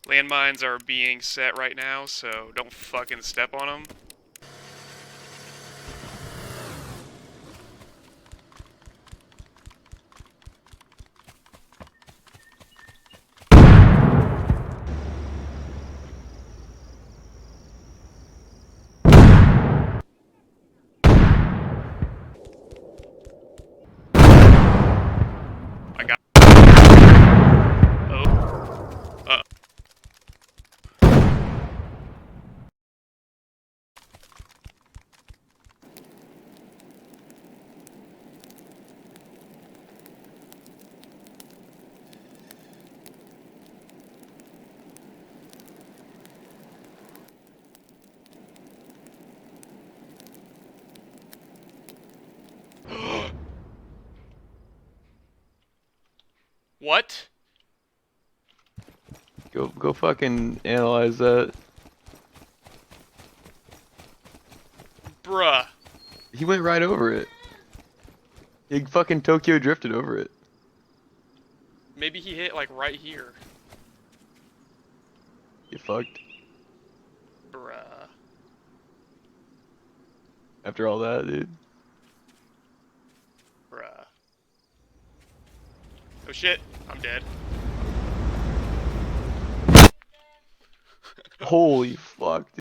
Landmines are being set right now, so don't fucking step on them. I got. Oh. What? Go fucking analyze that. Bruh. He went right over it. He fucking Tokyo drifted over it. Maybe he hit like right here. You fucked. Bruh. After all that, dude. Bruh. Oh shit, I'm dead. Holy fuck, dude.